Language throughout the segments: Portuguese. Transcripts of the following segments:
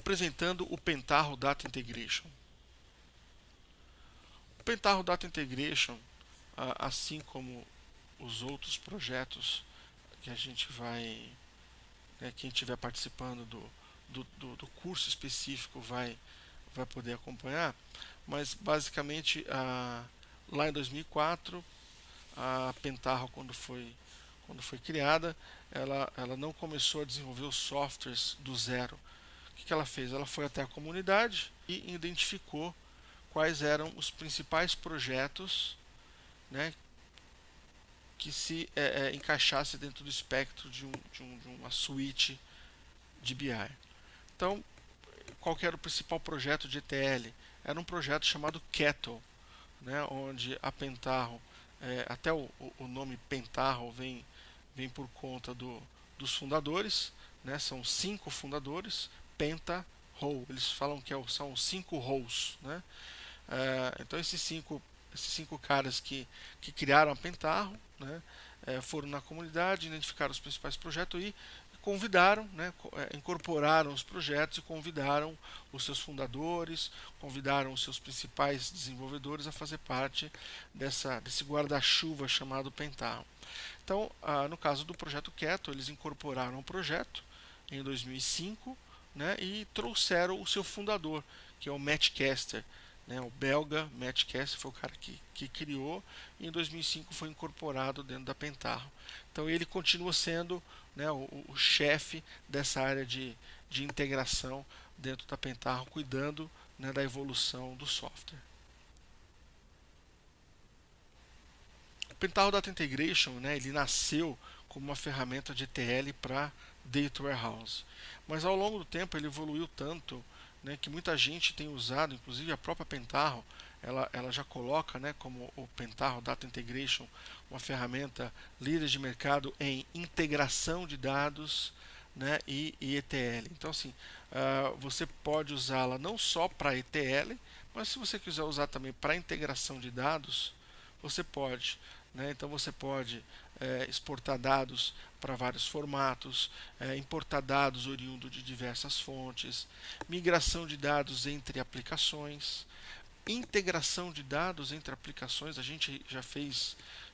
apresentando o Pentaho Data Integration. O Pentaho Data Integration, assim como os outros projetos que a gente vai, quem estiver participando do curso específico vai poder acompanhar, mas basicamente lá em 2004 a Pentaho, quando foi criada, ela não começou a desenvolver os softwares do zero. O que ela fez? Ela foi até a comunidade e identificou quais eram os principais projetos, né, que se encaixasse dentro do espectro de uma suite de BI. Então, qual que era o principal projeto de ETL? Era um projeto chamado Kettle, né, onde a Pentaho, até o nome Pentaho vem por conta dos fundadores, né, são 5 fundadores, Penta, Row, eles falam que são 5 rows, né? Então esses cinco caras que criaram a Pentaho, né, foram na comunidade, identificaram os principais projetos e convidaram, né, incorporaram os projetos e convidaram os seus fundadores, convidaram os seus principais desenvolvedores a fazer parte desse guarda-chuva chamado Pentaho. Então, no caso do projeto Kettle, eles incorporaram o projeto em 2005, né, e trouxeram o seu fundador, que é o Matt Caster, né, o belga Matt Caster foi o cara que criou, e em 2005 foi incorporado dentro da Pentaho. Então ele continua sendo, né, o chefe dessa área de integração dentro da Pentaho, cuidando, né, da evolução do software. O Pentaho Data Integration, né, ele nasceu como uma ferramenta de ETL para Data Warehouse, mas ao longo do tempo ele evoluiu tanto, né, que muita gente tem usado, inclusive a própria Pentaho, ela já coloca, né, como o Pentaho Data Integration uma ferramenta líder de mercado em integração de dados, né, e ETL. Então, assim, você pode usá-la não só para ETL, mas se você quiser usar também para integração de dados, você pode. Né? Então você pode exportar dados para vários formatos, importar dados oriundos de diversas fontes, migração de dados entre aplicações, integração de dados entre aplicações. A gente já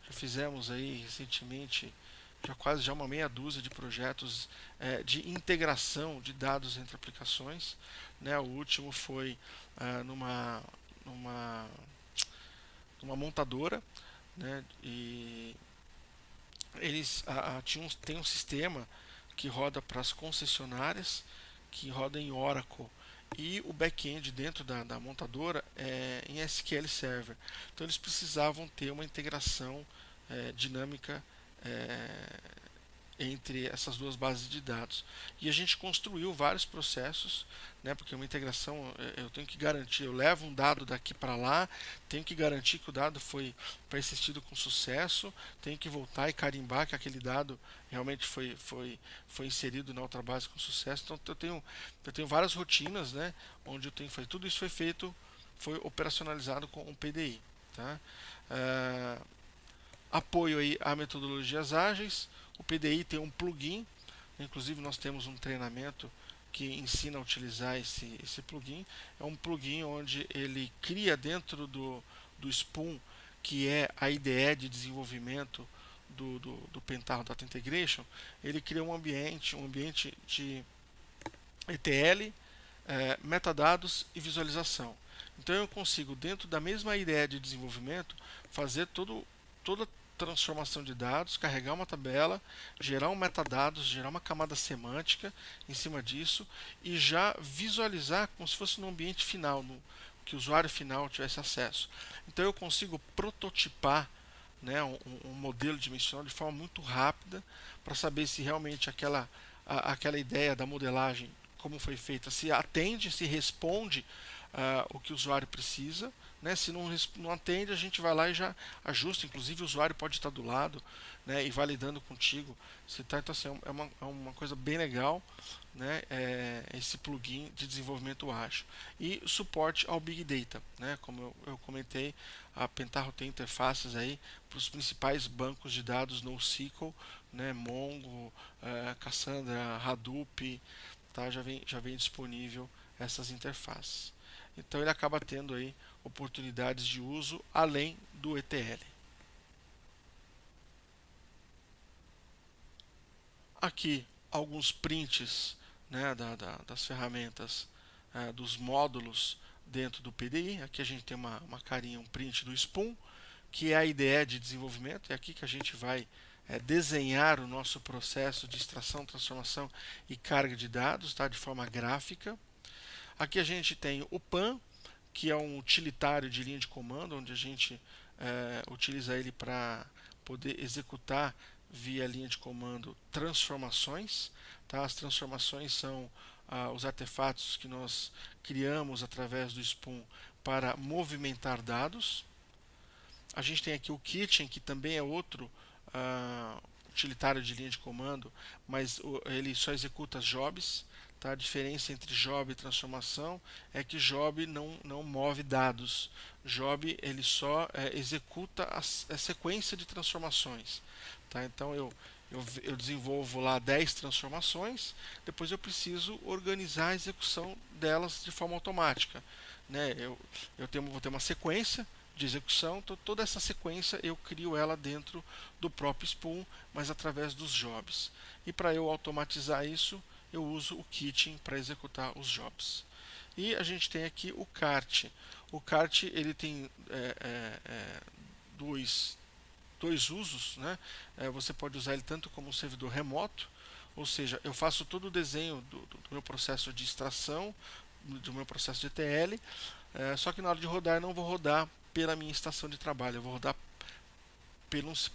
fizemos aí recentemente quase uma meia dúzia de projetos de integração de dados entre aplicações. Né? O último foi numa montadora, né? E eles têm um sistema que roda para as concessionárias, que roda em Oracle, e o back-end dentro da montadora é em SQL Server. Então eles precisavam ter uma integração dinâmica entre essas duas bases de dados. E a gente construiu vários processos, né, porque uma integração eu tenho que garantir, eu levo um dado daqui para lá, tenho que garantir que o dado foi persistido com sucesso, tenho que voltar e carimbar que aquele dado realmente foi inserido na outra base com sucesso. Então eu tenho várias rotinas, né, onde eu tenho que fazer tudo isso foi operacionalizado com um PDI. Tá? Apoio aí a metodologias ágeis. O PDI tem um plugin, inclusive nós temos um treinamento que ensina a utilizar esse plugin. É um plugin onde ele cria dentro do Spoon, que é a IDE de desenvolvimento do Pentaho Data Integration, ele cria um ambiente de ETL, metadados e visualização. Então eu consigo, dentro da mesma IDE de desenvolvimento, fazer toda transformação de dados, carregar uma tabela, gerar um metadados, gerar uma camada semântica em cima disso e já visualizar como se fosse no ambiente final, que o usuário final tivesse acesso. Então eu consigo prototipar, né, um modelo dimensional de forma muito rápida para saber se realmente aquela ideia da modelagem, como foi feita, se atende, se responde o que o usuário precisa. Né? Se não atende, a gente vai lá e já ajusta. Inclusive o usuário pode estar do lado, né, e validando contigo. Então assim, é uma coisa bem legal, né, esse plugin de desenvolvimento ágil. E suporte ao Big Data. Né? Como eu comentei, a Pentaho tem interfaces aí para os principais bancos de dados NoSQL, né, Mongo, Cassandra, Hadoop, tá? já vem disponível essas interfaces. Então ele acaba tendo aí oportunidades de uso além do ETL. Aqui alguns prints, né, das ferramentas, dos módulos dentro do PDI. Aqui a gente tem uma carinha, um print do Spoon, que é a ideia de desenvolvimento. É aqui que a gente vai desenhar o nosso processo de extração, transformação e carga de dados, tá, de forma gráfica. Aqui a gente tem o PAN, que é um utilitário de linha de comando, onde a gente utiliza ele para poder executar via linha de comando transformações. Tá? As transformações são os artefatos que nós criamos através do Spoon para movimentar dados. A gente tem aqui o Kitchen, que também é outro utilitário de linha de comando, mas ele só executa jobs. Tá? A diferença entre job e transformação é que job não move dados. Job ele só executa a sequência de transformações. Tá? Então eu desenvolvo lá 10 transformações, depois eu preciso organizar a execução delas de forma automática. Né? Vou ter uma sequência de execução, então toda essa sequência eu crio ela dentro do próprio Spoon, mas através dos jobs. E para eu automatizar isso, eu uso o Kitchen para executar os jobs. E a gente tem aqui o Cart. O Cart ele tem dois usos. Né? Você pode usar ele tanto como um servidor remoto, ou seja, eu faço todo o desenho do meu processo de extração, do meu processo de ETL, só que na hora de rodar eu não vou rodar pela minha estação de trabalho, eu vou rodar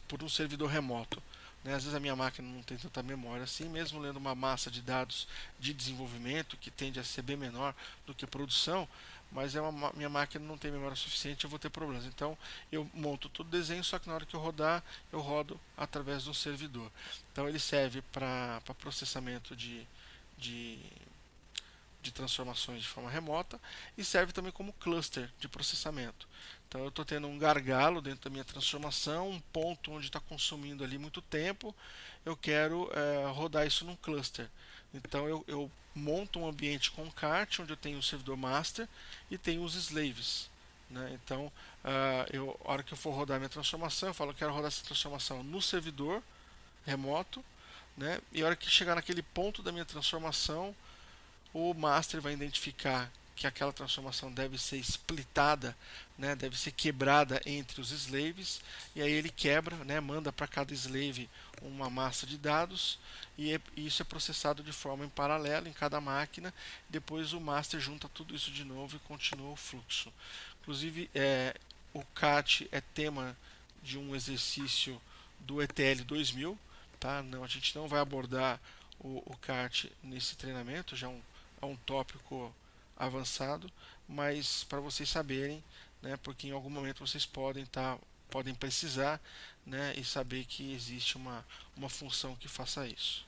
por um servidor remoto. Né? Às vezes a minha máquina não tem tanta memória assim, mesmo lendo uma massa de dados de desenvolvimento que tende a ser bem menor do que produção, mas minha máquina não tem memória suficiente, eu vou ter problemas. Então eu monto todo o desenho, só que na hora que eu rodar, eu rodo através de um servidor. Então ele serve para processamento de transformações de forma remota e serve também como cluster de processamento. Então eu estou tendo um gargalo dentro da minha transformação, um ponto onde está consumindo ali muito tempo, eu quero rodar isso num cluster. Então eu monto um ambiente com cart, onde eu tenho o servidor master e tenho os slaves. Né? Então, a hora que eu for rodar minha transformação, eu falo que quero rodar essa transformação no servidor remoto, né? E a hora que chegar naquele ponto da minha transformação, o master vai identificar que aquela transformação deve ser splitada, né, deve ser quebrada entre os slaves, e aí ele quebra, né, manda para cada slave uma massa de dados, e isso é processado de forma em paralelo em cada máquina. Depois o master junta tudo isso de novo e continua o fluxo. Inclusive, o CAT é tema de um exercício do ETL 2000. Tá? Não, a gente não vai abordar o CAT nesse treinamento, já é um tópico avançado, mas para vocês saberem, né, porque em algum momento vocês podem precisar, né, e saber que existe uma função que faça isso.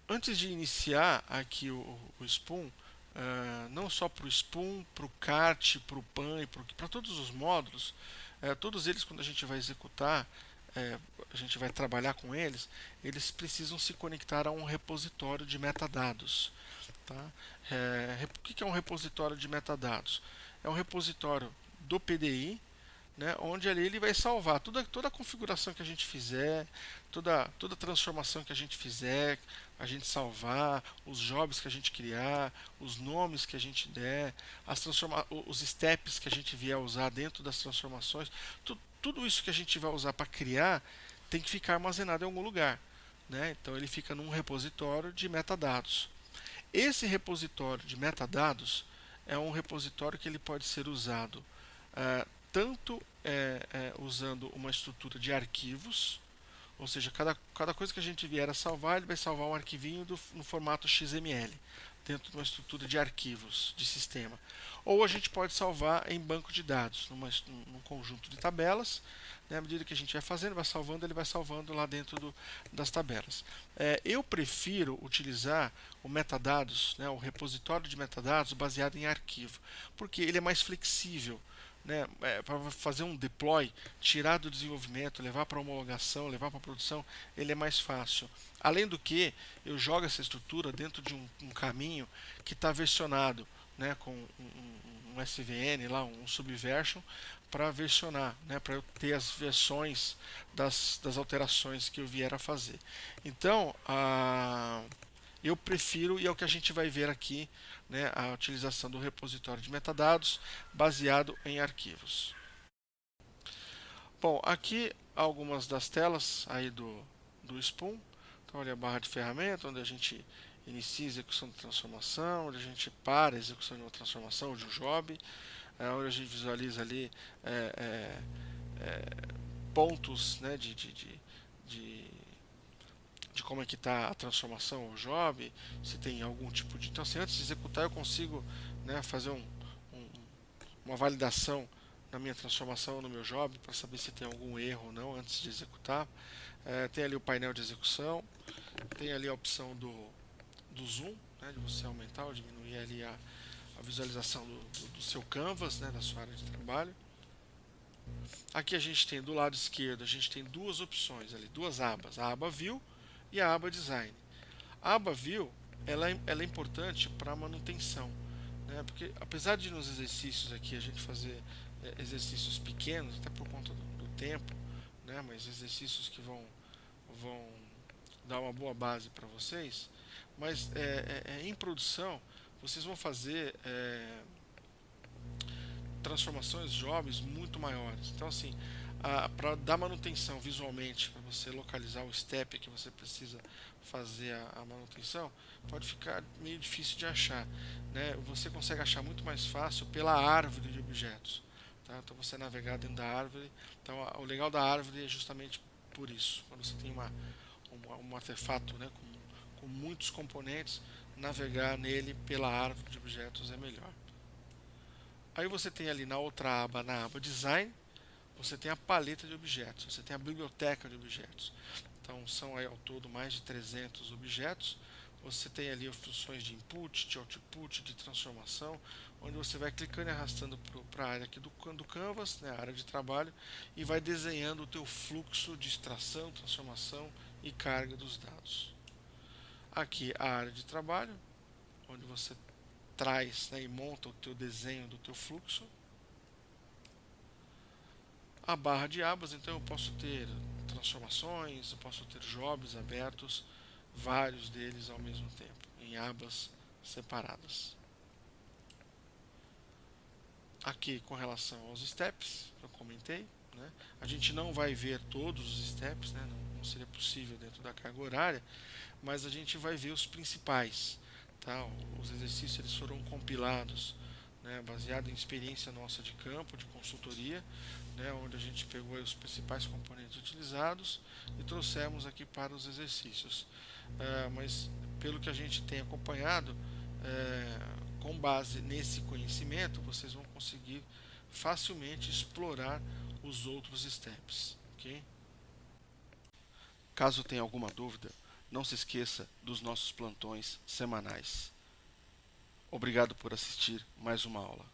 Antes de iniciar aqui o Spoon, não só para o Spoon, para o Cart, para o PAN e para todos os módulos, todos eles, quando a gente vai executar, a gente vai trabalhar com eles, eles precisam se conectar a um repositório de metadados. Tá? O que é um repositório de metadados? É um repositório do PDI, né, onde ali ele vai salvar toda a configuração que a gente fizer, toda transformação que a gente fizer, a gente salvar, os jobs que a gente criar, os nomes que a gente der, os steps que a gente vier usar dentro das transformações, tudo isso que a gente vai usar para criar tem que ficar armazenado em algum lugar. Né? Então ele fica num repositório de metadados. Esse repositório de metadados é um repositório que ele pode ser usado tanto usando uma estrutura de arquivos, ou seja, cada coisa que a gente vier a salvar, ele vai salvar um arquivinho no formato XML, dentro de uma estrutura de arquivos de sistema. Ou a gente pode salvar em banco de dados, num conjunto de tabelas. Né, à medida que a gente vai fazendo, ele vai salvando lá dentro das tabelas. Eu prefiro utilizar o metadados, né, o repositório de metadados baseado em arquivo, porque ele é mais flexível. né, para fazer um deploy, tirar do desenvolvimento, levar para homologação, levar para produção, ele é mais fácil. Além do que, eu jogo essa estrutura dentro de um caminho que está versionado, né, com um SVN, lá, um subversion, para versionar, né, para eu ter as versões das alterações que eu vier a fazer. Então, eu prefiro, e é o que a gente vai ver aqui, né, a utilização do repositório de metadados baseado em arquivos. Bom, aqui algumas das telas aí do Spoon. Então, olha a barra de ferramenta, onde a gente inicia a execução de transformação, onde a gente para a execução de uma transformação, de um job, onde a gente visualiza ali pontos, né, de como é que está a transformação, o job, se tem algum tipo de... Então, assim, antes de executar, eu consigo, né, fazer uma validação na minha transformação, no meu job, para saber se tem algum erro ou não antes de executar. Tem ali o painel de execução, tem ali a opção do zoom, né, de você aumentar ou diminuir ali a visualização do seu canvas, né, da sua área de trabalho. Aqui a gente tem do lado esquerdo, a gente tem duas opções ali, duas abas, a aba View e a aba Design. A aba View ela é importante para manutenção, né? Porque apesar de nos exercícios aqui a gente fazer exercícios pequenos, até por conta do tempo, né? Mas exercícios que vão dar uma boa base para vocês, mas em produção vocês vão fazer transformações jobs muito maiores. Então, assim, para dar manutenção visualmente, para você localizar o step que você precisa fazer a manutenção, pode ficar meio difícil de achar, né? Você consegue achar muito mais fácil pela árvore de objetos, tá? Então, você navegar dentro da árvore. Então, o legal da árvore é justamente por isso. Quando você tem um artefato, né, com muitos componentes, navegar nele pela árvore de objetos é melhor. Aí você tem ali na outra aba, na aba Design, você tem a paleta de objetos, você tem a biblioteca de objetos. Então são aí ao todo mais de 300 objetos. Você tem ali funções de input, de output, de transformação, onde você vai clicando e arrastando para a área aqui do Canvas, né, a área de trabalho, e vai desenhando o teu fluxo de extração, transformação e carga dos dados. Aqui a área de trabalho, onde você traz, né, e monta o teu desenho do teu fluxo. A barra de abas, então eu posso ter transformações, eu posso ter jobs abertos, vários deles ao mesmo tempo, em abas separadas. Aqui com relação aos steps, eu comentei, né, a gente não vai ver todos os steps, né, não seria possível dentro da carga horária, mas a gente vai ver os principais. Tá? Os exercícios eles foram compilados, né, baseado em experiência nossa de campo, de consultoria, né, onde a gente pegou os principais componentes utilizados e trouxemos aqui para os exercícios. Mas pelo que a gente tem acompanhado, com base nesse conhecimento, vocês vão conseguir facilmente explorar os outros steps. Okay? Caso tenha alguma dúvida, não se esqueça dos nossos plantões semanais. Obrigado por assistir mais uma aula.